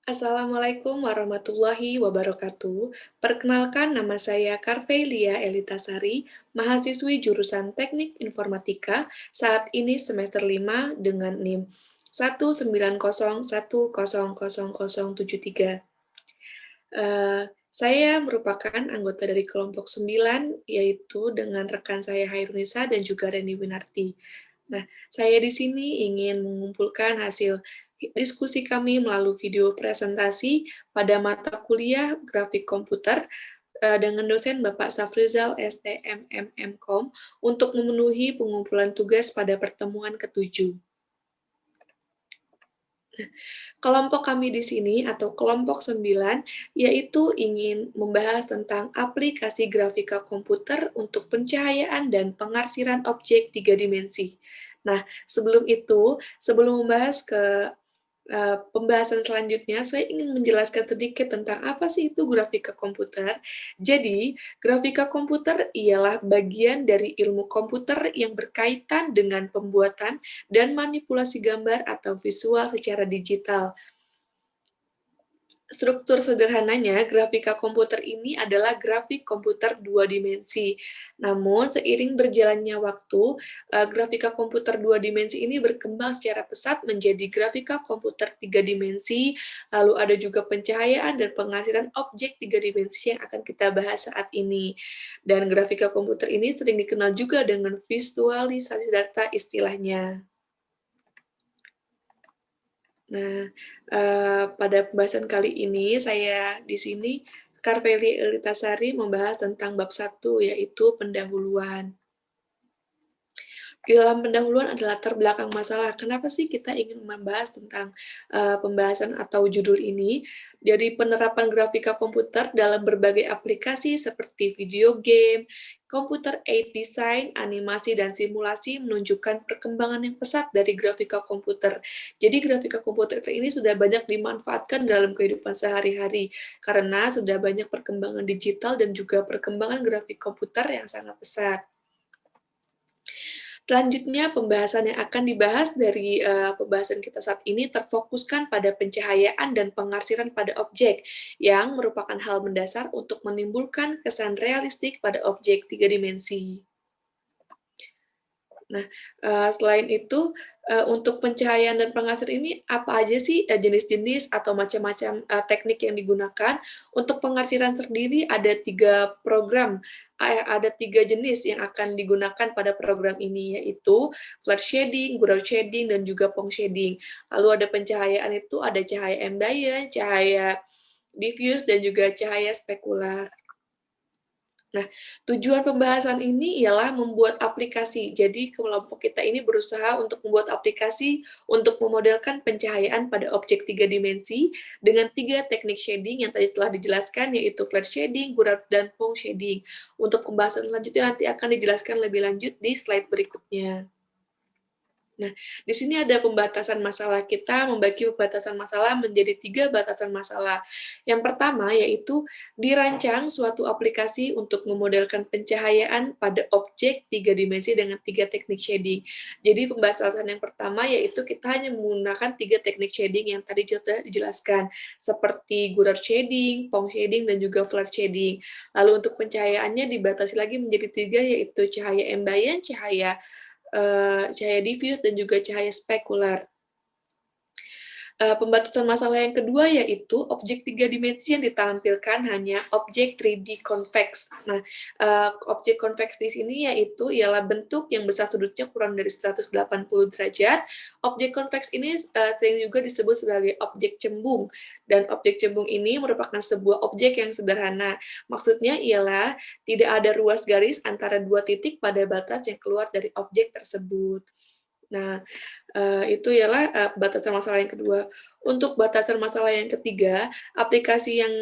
Assalamualaikum warahmatullahi wabarakatuh. Perkenalkan, nama saya Karvelia Elitasari, mahasiswi jurusan Teknik Informatika, saat ini semester 5 dengan NIM 190100073. Saya merupakan anggota dari kelompok 9, yaitu dengan rekan saya Hairunisa dan juga Reni Winarti. Nah, saya di sini ingin mengumpulkan hasil diskusi kami melalui video presentasi pada mata kuliah grafik komputer dengan dosen Bapak Safrizal STM MMKOM untuk memenuhi pengumpulan tugas pada pertemuan ketujuh. Kelompok kami di sini atau kelompok 9 yaitu ingin membahas tentang aplikasi grafika komputer untuk pencahayaan dan pengarsiran objek tiga dimensi. Nah, sebelum membahas ke pembahasan selanjutnya, saya ingin menjelaskan sedikit tentang apa sih itu grafika komputer. Jadi, grafika komputer ialah bagian dari ilmu komputer yang berkaitan dengan pembuatan dan manipulasi gambar atau visual secara digital. Struktur sederhananya, grafika komputer ini adalah grafik komputer dua dimensi. Namun, seiring berjalannya waktu, grafika komputer dua dimensi ini berkembang secara pesat menjadi grafika komputer tiga dimensi, lalu ada juga pencahayaan dan penghasilan objek tiga dimensi yang akan kita bahas saat ini. Dan grafika komputer ini sering dikenal juga dengan visualisasi data istilahnya. Nah, pada pembahasan kali ini saya di sini, Karveli Elitasari, membahas tentang bab 1, yaitu pendahuluan. Di dalam pendahuluan adalah latar belakang masalah. Kenapa sih kita ingin membahas tentang pembahasan atau judul ini? Jadi penerapan grafika komputer dalam berbagai aplikasi seperti video game, computer aid design, animasi, dan simulasi menunjukkan perkembangan yang pesat dari grafika komputer. Jadi grafika komputer ini sudah banyak dimanfaatkan dalam kehidupan sehari-hari karena sudah banyak perkembangan digital dan juga perkembangan grafik komputer yang sangat pesat. Selanjutnya, pembahasan yang akan dibahas dari pembahasan kita saat ini terfokuskan pada pencahayaan dan pengarsiran pada objek, yang merupakan hal mendasar untuk menimbulkan kesan realistik pada objek tiga dimensi. Nah, selain itu, untuk pencahayaan dan penghasil ini, apa aja sih jenis-jenis atau macam-macam teknik yang digunakan? Untuk pengarsiran sendiri ada 3 program, ada 3 jenis yang akan digunakan pada program ini, yaitu flat shading, ground shading, dan juga pong shading. Lalu ada pencahayaan itu ada cahaya ambient, cahaya diffuse, dan juga cahaya spekular. Nah, tujuan pembahasan ini ialah membuat aplikasi. Jadi, kelompok kita ini berusaha untuk membuat aplikasi untuk memodelkan pencahayaan pada objek tiga dimensi dengan 3 teknik shading yang tadi telah dijelaskan, yaitu flat shading, ground, dan pong shading. Untuk pembahasan selanjutnya nanti akan dijelaskan lebih lanjut di slide berikutnya. Nah, di sini ada pembatasan masalah. Kita membagi pembatasan masalah menjadi 3 batasan masalah. Yang pertama yaitu dirancang suatu aplikasi untuk memodelkan pencahayaan pada objek 3 dimensi dengan 3 teknik shading. Jadi pembatasan yang pertama yaitu kita hanya menggunakan 3 teknik shading yang tadi sudah dijelaskan, seperti ground shading, pong shading, dan juga flat shading. Lalu untuk pencahayaannya dibatasi lagi menjadi 3 yaitu cahaya ambient, cahaya diffuse, dan juga cahaya spekular. Pembatasan masalah yang kedua yaitu objek tiga dimensi yang ditampilkan hanya objek 3D convex. Nah, objek convex di sini ialah bentuk yang besar sudutnya kurang dari 180 derajat. Objek convex ini sering juga disebut sebagai objek cembung, dan objek cembung ini merupakan sebuah objek yang sederhana. Maksudnya ialah tidak ada ruas garis antara dua titik pada batas yang keluar dari objek tersebut. Nah, itu ialah batasan masalah yang kedua. Untuk batasan masalah yang ketiga, aplikasi yang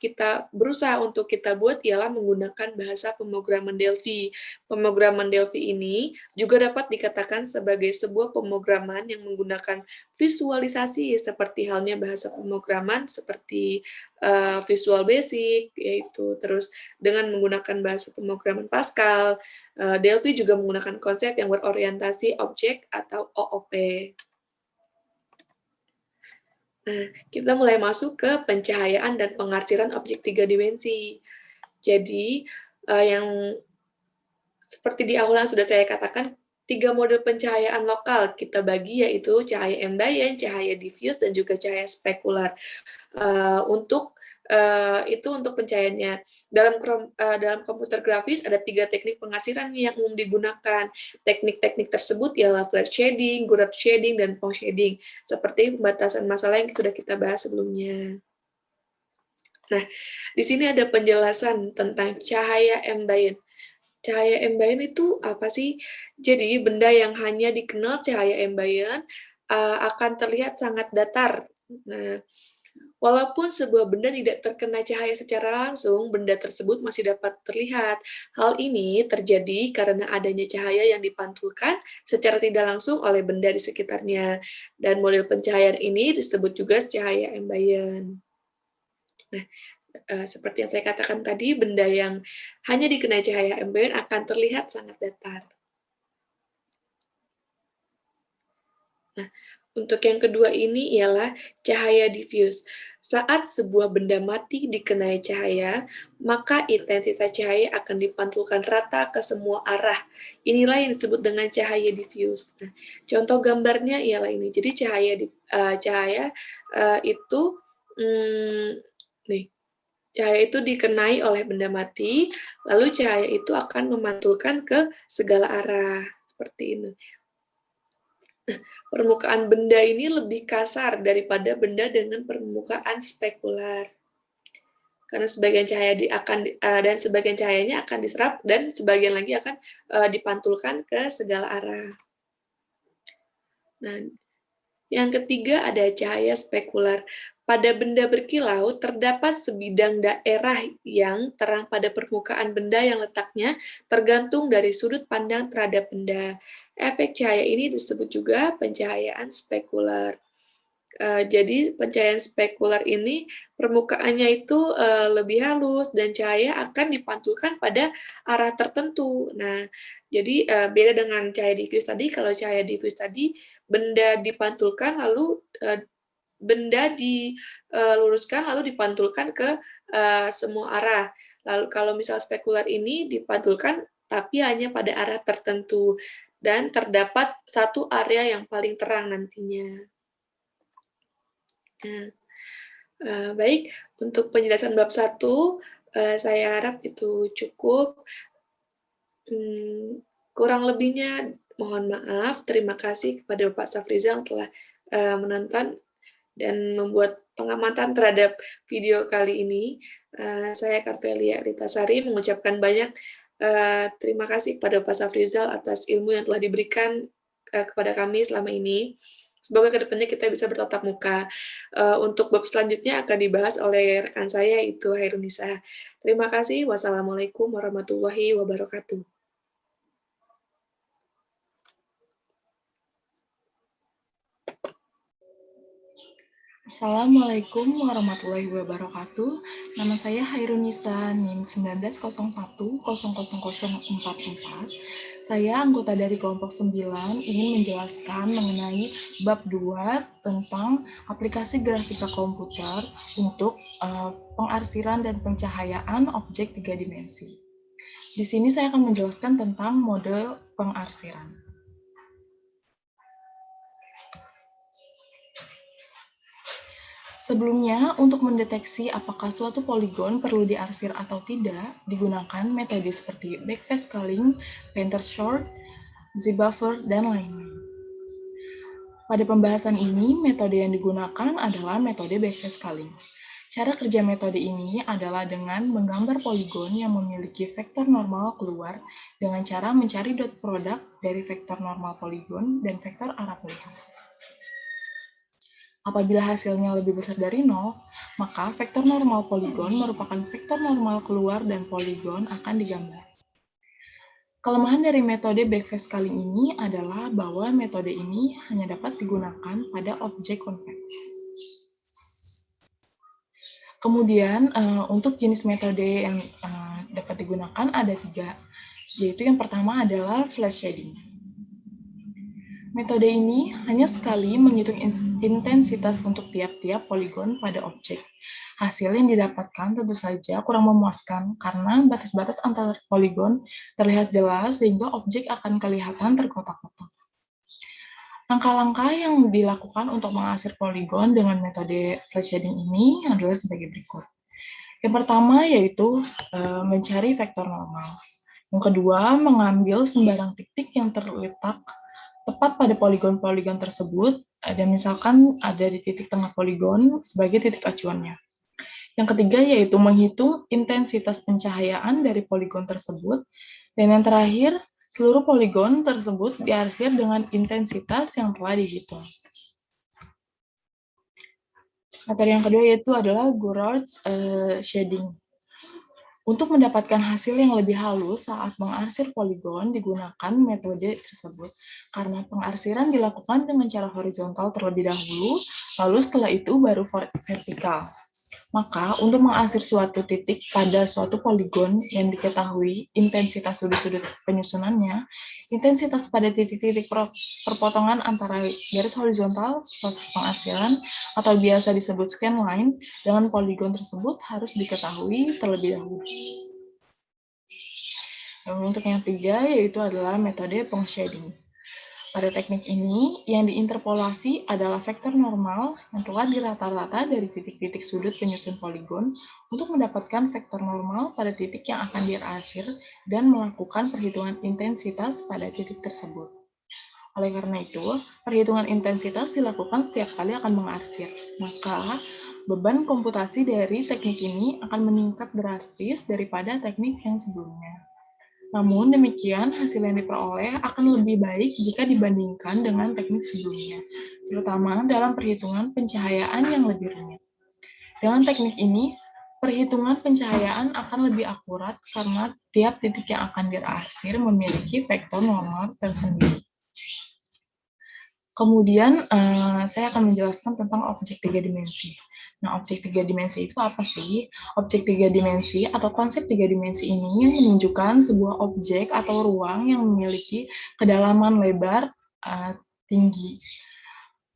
kita berusaha untuk kita buat ialah menggunakan bahasa pemrograman Delphi. Pemrograman Delphi ini juga dapat dikatakan sebagai sebuah pemrograman yang menggunakan visualisasi seperti halnya bahasa pemrograman seperti Visual Basic, yaitu terus dengan menggunakan bahasa pemrograman Pascal. Delphi juga menggunakan konsep yang berorientasi objek atau OOP. Nah, kita mulai masuk ke pencahayaan dan pengarsiran objek 3 dimensi. Jadi, yang seperti di awal yang sudah saya katakan, 3 model pencahayaan lokal kita bagi, yaitu cahaya ambient, cahaya diffuse, dan juga cahaya spekular. Itu untuk pencahayaannya. Dalam komputer grafis ada 3 teknik pengarsiran yang umum digunakan. Teknik-teknik tersebut ialah flat shading, Gouraud shading, dan Phong shading, seperti pembatasan masalah yang sudah kita bahas sebelumnya. Nah, di sini ada penjelasan tentang cahaya ambient. Cahaya ambient itu apa sih? Jadi, benda yang hanya dikenal cahaya ambient akan terlihat sangat datar. Nah, walaupun sebuah benda tidak terkena cahaya secara langsung, benda tersebut masih dapat terlihat. Hal ini terjadi karena adanya cahaya yang dipantulkan secara tidak langsung oleh benda di sekitarnya. Dan model pencahayaan ini disebut juga cahaya ambient. Nah, seperti yang saya katakan tadi, benda yang hanya dikenai cahaya ambient akan terlihat sangat datar. Nah, untuk yang kedua ini ialah cahaya diffuse. Saat sebuah benda mati dikenai cahaya, maka intensitas cahaya akan dipantulkan rata ke semua arah. Inilah yang disebut dengan cahaya diffuse. Nah, contoh gambarnya ialah ini. Jadi cahaya itu nih, cahaya itu dikenai oleh benda mati, lalu cahaya itu akan memantulkan ke segala arah, seperti ini. Permukaan benda ini lebih kasar daripada benda dengan permukaan spekular. Karena sebagian dan sebagian cahayanya akan diserap dan sebagian lagi akan dipantulkan ke segala arah. Nah, yang ketiga ada cahaya spekular. Pada benda berkilau, terdapat sebidang daerah yang terang pada permukaan benda yang letaknya tergantung dari sudut pandang terhadap benda. Efek cahaya ini disebut juga pencahayaan spekular. Jadi pencahayaan spekular ini permukaannya itu lebih halus dan cahaya akan dipantulkan pada arah tertentu. Nah, jadi beda dengan cahaya diffuse tadi. Kalau cahaya diffuse tadi benda dipantulkan lalu benda diluruskan lalu dipantulkan ke semua arah. Lalu kalau misal spekular ini dipantulkan tapi hanya pada arah tertentu dan terdapat satu area yang paling terang nantinya. Baik, untuk penjelasan bab 1, saya harap itu cukup. Kurang lebihnya mohon maaf. Terima kasih kepada Bapak Safrizal telah menonton dan membuat pengamatan terhadap video kali ini. Saya Karvelia Ritasari mengucapkan banyak terima kasih kepada Bapak Safrizal atas ilmu yang telah diberikan kepada kami selama ini. Semoga kedepannya kita bisa bertatap muka. Untuk bab selanjutnya akan dibahas oleh rekan saya, yaitu Hairunisa. Terima kasih. Wassalamualaikum warahmatullahi wabarakatuh. Assalamualaikum warahmatullahi wabarakatuh. Nama saya Hairunisa, NIM 1901000044. Saya anggota dari kelompok 9 ingin menjelaskan mengenai bab 2 tentang aplikasi grafika komputer untuk pengarsiran dan pencahayaan objek 3 dimensi. Di sini saya akan menjelaskan tentang model pengarsiran. Sebelumnya, untuk mendeteksi apakah suatu poligon perlu diarsir atau tidak, digunakan metode seperti backface culling, painter sort, z-buffer, dan lainnya. Pada pembahasan ini, metode yang digunakan adalah metode backface culling. Cara kerja metode ini adalah dengan menggambar poligon yang memiliki vektor normal keluar dengan cara mencari dot product dari vektor normal poligon dan vektor arah pilihan. Apabila hasilnya lebih besar dari 0, maka vektor normal poligon merupakan vektor normal keluar dan poligon akan digambar. Kelemahan dari metode backface culling ini adalah bahwa metode ini hanya dapat digunakan pada objek konveks. Kemudian, untuk jenis metode yang dapat digunakan ada 3, yaitu yang pertama adalah flash shading. Metode ini hanya sekali menghitung intensitas untuk tiap-tiap poligon pada objek. Hasil yang didapatkan tentu saja kurang memuaskan karena batas-batas antar poligon terlihat jelas sehingga objek akan kelihatan terkotak-kotak. Langkah-langkah yang dilakukan untuk mengasir poligon dengan metode flat shading ini adalah sebagai berikut. Yang pertama yaitu mencari vektor normal. Yang kedua, mengambil sembarang titik yang terletak tepat pada poligon-poligon tersebut, dan misalkan ada di titik tengah poligon sebagai titik acuannya. Yang ketiga yaitu menghitung intensitas pencahayaan dari poligon tersebut, dan yang terakhir, seluruh poligon tersebut diarsir dengan intensitas yang telah dihitung. Materi yang kedua yaitu adalah Gouraud's shading. Untuk mendapatkan hasil yang lebih halus saat mengarsir poligon digunakan metode tersebut, karena pengarsiran dilakukan dengan cara horizontal terlebih dahulu, lalu setelah itu baru vertikal. Maka, untuk mengarsir suatu titik pada suatu poligon yang diketahui intensitas sudut-sudut penyusunannya, intensitas pada titik-titik perpotongan antara garis horizontal proses pengarsiran atau biasa disebut scanline dengan poligon tersebut harus diketahui terlebih dahulu. Untuk yang ketiga yaitu adalah metode Ponce shading. Pada teknik ini, yang diinterpolasi adalah vektor normal yang telah dirata-rata dari titik-titik sudut penyusun poligon untuk mendapatkan vektor normal pada titik yang akan diarsir dan melakukan perhitungan intensitas pada titik tersebut. Oleh karena itu, perhitungan intensitas dilakukan setiap kali akan mengarsir. Maka, beban komputasi dari teknik ini akan meningkat drastis daripada teknik yang sebelumnya. Namun demikian, hasil yang diperoleh akan lebih baik jika dibandingkan dengan teknik sebelumnya, terutama dalam perhitungan pencahayaan yang lebih rumit. Dengan teknik ini, perhitungan pencahayaan akan lebih akurat karena tiap titik yang akan diarsir memiliki vektor normal tersendiri. Kemudian, saya akan menjelaskan tentang objek 3 dimensi. Nah, objek 3 dimensi itu apa sih? Objek 3 dimensi atau konsep 3 dimensi ini menunjukkan sebuah objek atau ruang yang memiliki kedalaman lebar tinggi.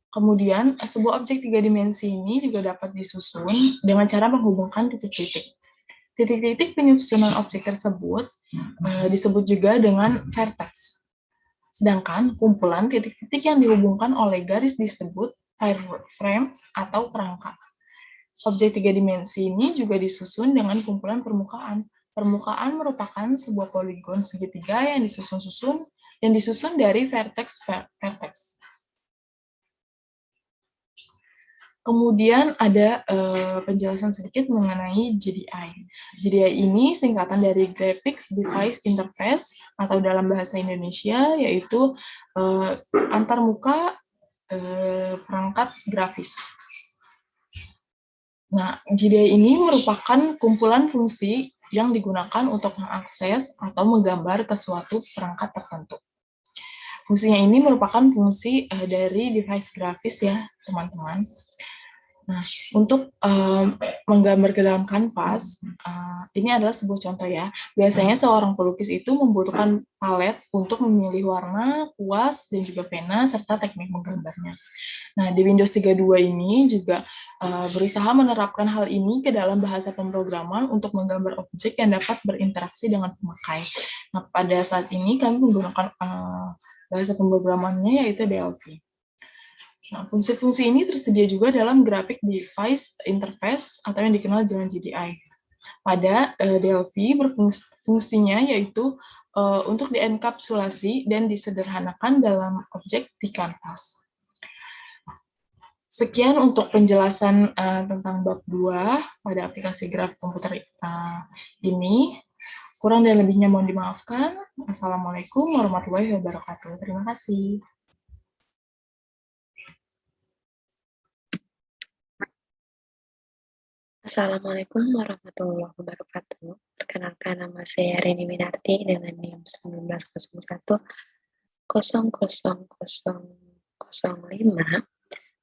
Kemudian, sebuah objek 3 dimensi ini juga dapat disusun dengan cara menghubungkan titik-titik. Titik-titik penyusunan objek tersebut disebut juga dengan vertex. Sedangkan kumpulan titik-titik yang dihubungkan oleh garis disebut wireframe atau perangkat. Objek 3 dimensi ini juga disusun dengan kumpulan permukaan. Permukaan merupakan sebuah poligon segitiga yang disusun dari vertex. Kemudian ada penjelasan sedikit mengenai GDI. GDI ini singkatan dari Graphics Device Interface atau dalam bahasa Indonesia yaitu antarmuka perangkat grafis. Nah, GDI ini merupakan kumpulan fungsi yang digunakan untuk mengakses atau menggambar ke suatu perangkat tertentu. Fungsinya ini merupakan fungsi dari device grafis ya, teman-teman. Nah, untuk menggambar ke dalam kanvas, ini adalah sebuah contoh ya. Biasanya seorang pelukis itu membutuhkan palet untuk memilih warna, kuas, dan juga pena, serta teknik menggambarnya. Nah, di Windows 32 ini juga berusaha menerapkan hal ini ke dalam bahasa pemrograman untuk menggambar objek yang dapat berinteraksi dengan pemakai. Nah, pada saat ini kami menggunakan bahasa pemrogramannya yaitu DLV. Nah, fungsi-fungsi ini tersedia juga dalam Graphic Device Interface atau yang dikenal dengan GDI. Pada DLV berfungsinya yaitu untuk dienkapsulasi dan disederhanakan dalam objek di kanvas. Sekian untuk penjelasan tentang bab 2 pada aplikasi graf komputer ini. Kurang dan lebihnya mohon dimaafkan. Assalamualaikum warahmatullahi wabarakatuh. Terima kasih. Assalamualaikum warahmatullahi wabarakatuh. Perkenalkan, nama saya Reni Minarti dengan NIM 1901 00005,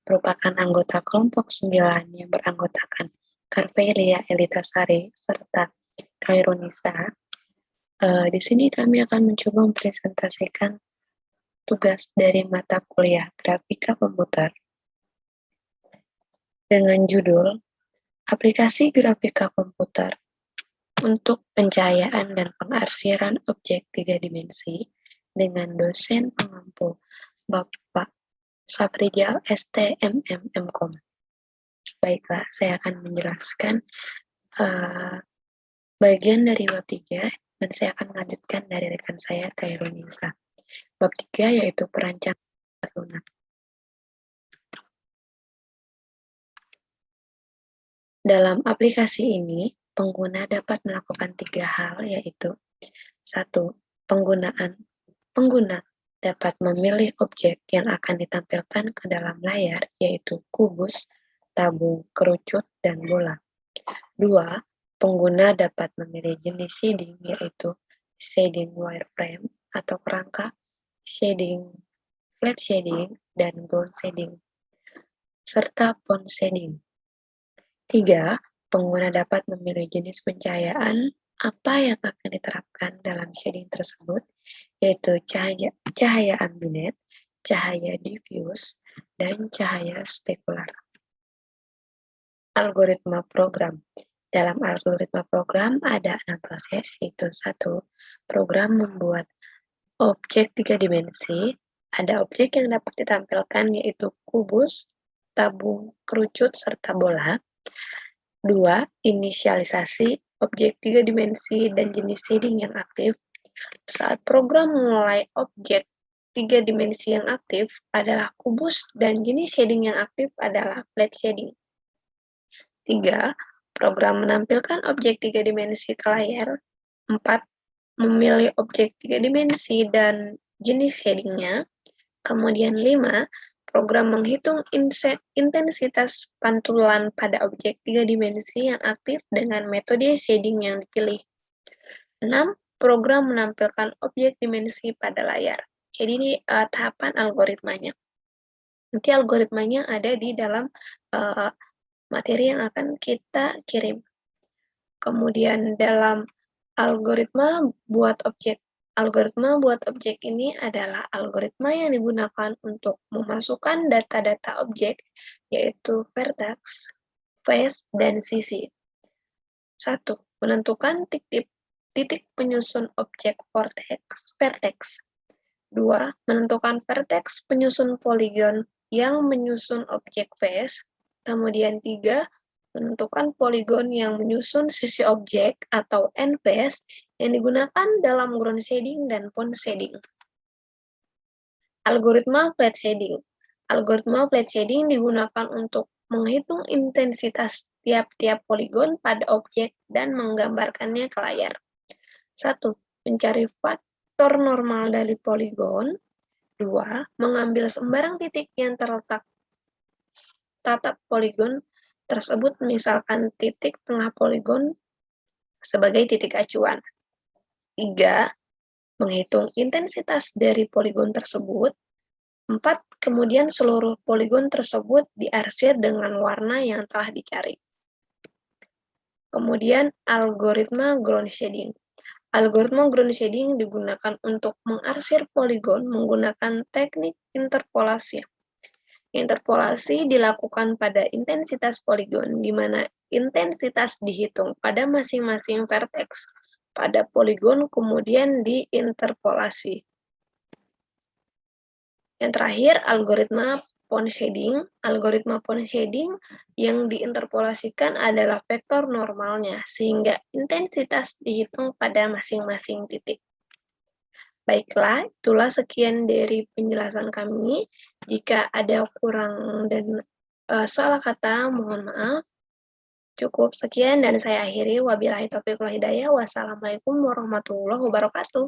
merupakan anggota kelompok 9 yang beranggotakan Carvelia Elitasari serta Kairunisa. Di sini kami akan mencoba mempresentasikan tugas dari mata kuliah Grafika Komputer dengan judul Aplikasi Grafika Komputer untuk Pencahayaan dan Pengarsiran Objek 3 Dimensi dengan dosen pengampu Bapak Saprijal STMM MKOM. Baiklah, saya akan menjelaskan bagian dari bab 3 dan saya akan melanjutkan dari rekan saya, Khairul Nisa. Bab 3 yaitu perancangan lunak. Dalam aplikasi ini, pengguna dapat melakukan 3 hal, yaitu 1. Pengguna dapat memilih objek yang akan ditampilkan ke dalam layar, yaitu kubus, tabung, kerucut, dan bola. 2. Pengguna dapat memilih jenis shading, yaitu shading wireframe atau kerangka, shading, flat shading, dan ground shading, serta point shading. 3. Pengguna dapat memilih jenis pencahayaan apa yang akan diterapkan dalam shading tersebut, yaitu cahaya ambient, cahaya diffuse, dan cahaya spekular. Algoritma program. Dalam algoritma program ada 6 proses, yaitu 1. Program membuat objek 3 dimensi. Ada objek yang dapat ditampilkan, yaitu kubus, tabung, kerucut, serta bola. 2. Inisialisasi objek 3 dimensi dan jenis shading yang aktif. Saat program memulai objek 3 dimensi yang aktif adalah kubus dan jenis shading yang aktif adalah flat shading. 3. Program menampilkan objek 3 dimensi ke layar. 4. Memilih objek 3 dimensi dan jenis shadingnya. Kemudian 5. Program menghitung intensitas pantulan pada objek 3 dimensi yang aktif dengan metode shading yang dipilih. 6. Program menampilkan objek dimensi pada layar. Jadi ini tahapan algoritmanya. Nanti algoritmanya ada di dalam materi yang akan kita kirim. Kemudian dalam algoritma buat objek ini adalah algoritma yang digunakan untuk memasukkan data-data objek, yaitu vertex, face, dan sisi. 1. Menentukan titik penyusun objek vertex. 2. Menentukan vertex penyusun poligon yang menyusun objek face. Kemudian 3. Menentukan poligon yang menyusun sisi objek atau end face yang digunakan dalam ground shading dan point shading. Algoritma flat shading. Algoritma flat shading digunakan untuk menghitung intensitas tiap-tiap poligon pada objek dan menggambarkannya ke layar. 1. Mencari faktor normal dari poligon. 2. Mengambil sembarang titik yang terletak tatap poligon tersebut, misalkan titik tengah poligon sebagai titik acuan. 3. Menghitung intensitas dari poligon tersebut. 4. Kemudian seluruh poligon tersebut diarsir dengan warna yang telah dicari. Kemudian algoritma ground shading. Algoritma ground shading digunakan untuk mengarsir poligon menggunakan teknik interpolasi. Interpolasi dilakukan pada intensitas poligon, di mana intensitas dihitung pada masing-masing vertex pada poligon kemudian diinterpolasi. Yang terakhir, algoritma point shading. Algoritma point shading yang diinterpolasikan adalah vektor normalnya, sehingga intensitas dihitung pada masing-masing titik. Baiklah, itulah sekian dari penjelasan kami. Jika ada kurang dan salah kata, mohon maaf. Cukup sekian dan saya akhiri. Wabillahi taufiq wal hidayah. Wassalamualaikum warahmatullahi wabarakatuh.